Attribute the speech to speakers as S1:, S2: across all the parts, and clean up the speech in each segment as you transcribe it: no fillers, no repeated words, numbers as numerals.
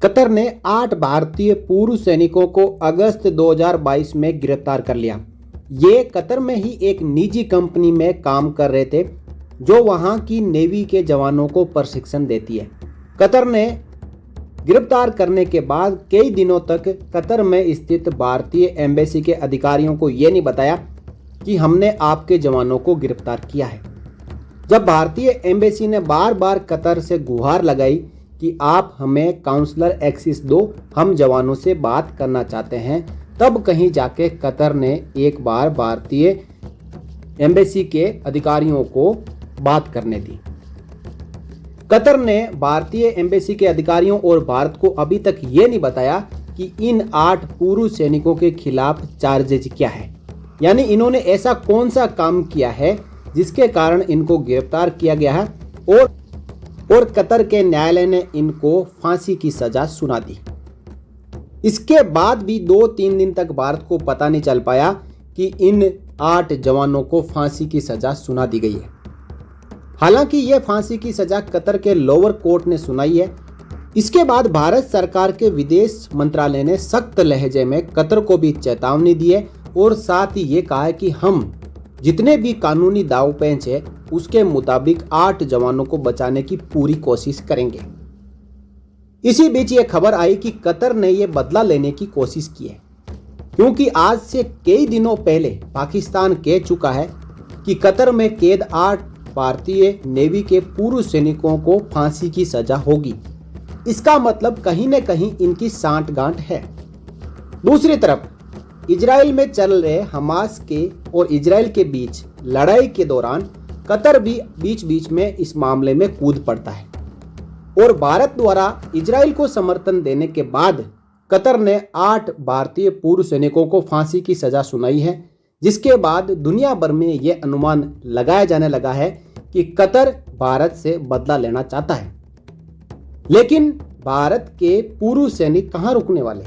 S1: Qatar ने 8 भारतीय पूर्व सैनिकों को अगस्त 2022 में गिरफ्तार कर लिया। ये कतर में ही एक निजी कंपनी में काम कर रहे थे जो वहां की नेवी के जवानों को प्रशिक्षण देती है। कतर ने गिरफ्तार करने के बाद कई दिनों तक कतर में स्थित भारतीय एम्बेसी के अधिकारियों को ये नहीं बताया कि हमने आपके जवानों को गिरफ्तार किया है। जब भारतीय एम्बेसी ने बार बार कतर से गुहार लगाई कि आप हमें काउंसलर एक्सेस दो, हम जवानों से बात करना चाहते हैं, तब कहीं जाके कतर ने एक बार भारतीय एम्बेसी के अधिकारियों को बात करने दी। कतर ने भारतीय एम्बेसी के अधिकारियों और भारत को अभी तक ये नहीं बताया कि इन 8 पूर्व सैनिकों के खिलाफ चार्जेज क्या है, यानी इन्होंने ऐसा कौन सा काम किया है जिसके कारण इनको गिरफ्तार किया गया है और कतर के न्यायालय ने इनको फांसी की सजा सुना दी। इसके बाद भी 2-3 दिन तक भारत को पता नहीं चल पाया कि इन 8 जवानों को फांसी की सजा सुना दी गई है। हालांकि यह फांसी की सजा कतर के लोअर कोर्ट ने सुनाई है। इसके बाद भारत सरकार के विदेश मंत्रालय ने सख्त लहजे में कतर को भी चेतावनी दी है और साथ ही ये कहा है कि हम जितने भी कानूनी दाव पेंच है उसके मुताबिक 8 जवानों को बचाने की पूरी कोशिश करेंगे। इसी बीच ये खबर आई कि कतर ने यह बदला लेने की कोशिश की है, क्योंकि आज से कई दिनों पहले पाकिस्तान कह चुका है कि कतर में कैद 8 भारतीय नेवी के पूर्व सैनिकों को फांसी की सजा होगी। इसका मतलब कहीं न कहीं इनकी सांठगांठ है। दूसरी तरफ इजराइल में चल रहे हमास के और इजराइल के बीच लड़ाई के दौरान कतर भी बीच बीच में इस मामले में कूद पड़ता है और भारत द्वारा इजराइल को समर्थन देने के बाद कतर ने 8 भारतीय पूर्व सैनिकों को फांसी की सजा सुनाई है, जिसके बाद दुनिया भर में यह अनुमान लगाया जाने लगा है कि कतर भारत से बदला लेना चाहता है। लेकिन भारत के पूर्व सैनिक कहां रुकने वाले?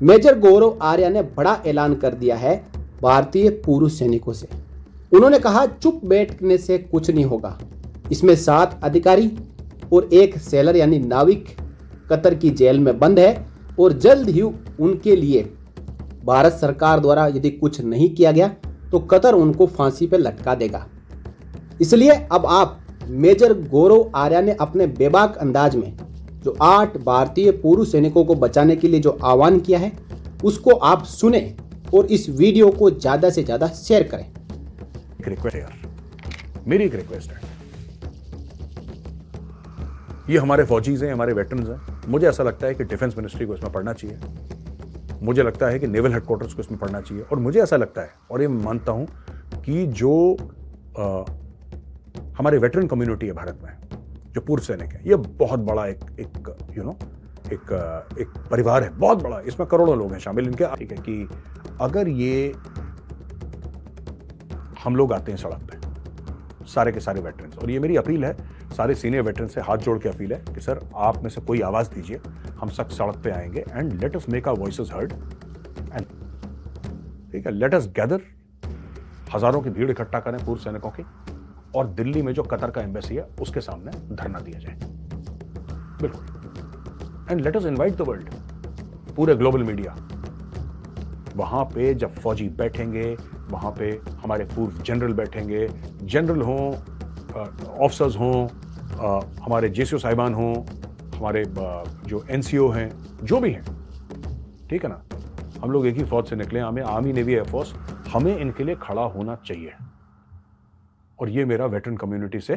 S1: मेजर गौरव आर्या ने बड़ा ऐलान कर दिया है भारतीय पूर्व सैनिकों से। उन्होंने कहा चुप बैठने से कुछ नहीं होगा। इसमें 7 अधिकारी और 1 सेलर यानी नाविक कतर की जेल में बंद है और जल्द ही उनके लिए भारत सरकार द्वारा यदि कुछ नहीं किया गया तो कतर उनको फांसी पर लटका देगा। इसलिए अब आप मेजर गौरव आर्या ने अपने बेबाक अंदाज में जो 8 भारतीय पूर्व सैनिकों को बचाने के लिए जो आह्वान किया है उसको आप सुने और इस वीडियो को ज्यादा से ज्यादा शेयर करें।
S2: मेरी एक रिक्वेस्ट है, ये हमारे फौजीज हैं, हमारे वेटरन्स हैं। मुझे ऐसा लगता है कि डिफेंस मिनिस्ट्री को इसमें पढ़ना चाहिए। मुझे लगता है कि नेवल हेडक्वार्टर्स को इसमें पढ़ना चाहिए और मुझे ऐसा लगता है और ये मानता हूं कि जो हमारे वेटरन कम्युनिटी है भारत में, जो पूर्व सैनिक है, ये बहुत बड़ा एक परिवार है, बहुत बड़ा। इसमें करोड़ों लोग हैं शामिल इनके। ठीक है कि अगर ये हम लोग आते हैं सड़क पे सारे के सारे वेटरन्स, और ये मेरी अपील है सारे सीनियर वेटरन से हाथ जोड़ के अपील है कि सर आप में से कोई आवाज दीजिए, हम सब सड़क पे आएंगे and let us make our voices heard and ठीक है, लेट अस गैदर, हजारों की भीड़ इकट्ठा करें पूर्व सैनिकों की और दिल्ली में जो कतर का एम्बेसी है उसके सामने धरना दिया जाए। बिल्कुल। And let us invite the world, पूरे ग्लोबल मीडिया। वहां पे जब फौजी बैठेंगे, वहां पे हमारे पूर्व जनरल बैठेंगे, जनरल हों, ऑफिसर्स हों, हमारे जेसीओ साहिबान हों, हमारे जो एनसीओ हैं, जो भी हैं, ठीक है ना, हम लोग एक ही फौज से निकले, हमें आर्मी, नेवी, एयरफोर्स, हमें इनके लिए खड़ा होना चाहिए। और ये मेरा वेटरन कम्युनिटी से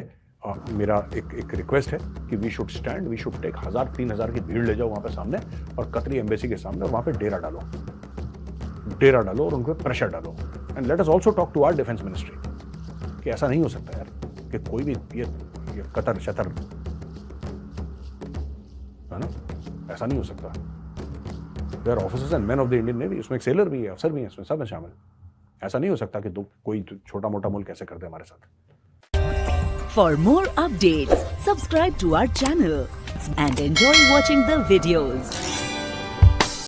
S2: मेरा एक रिक्वेस्ट है कि we should stand, we should take 1000-3000 की भीड़ ले जाओ वहां पे सामने और कतरी एम्बेसी के सामने, और वहां पे डेरा डालो और उन पर प्रेशर डालो। And let us also talk to our defence ministry कि ऐसा नहीं हो सकता यार कि कोई भी ये कतर शतर है ना, ऐसा नहीं हो सकता। They are officers and men of the Indian navy, उसमें एक सेलर भी है, अफसर भी है, इसमें सब है शामिल। ऐसा नहीं हो सकता कि कोई छोटा मोटा मुल्क ऐसे कर दे हमारे साथ।
S3: For more updates, subscribe to our channel and enjoy watching the videos.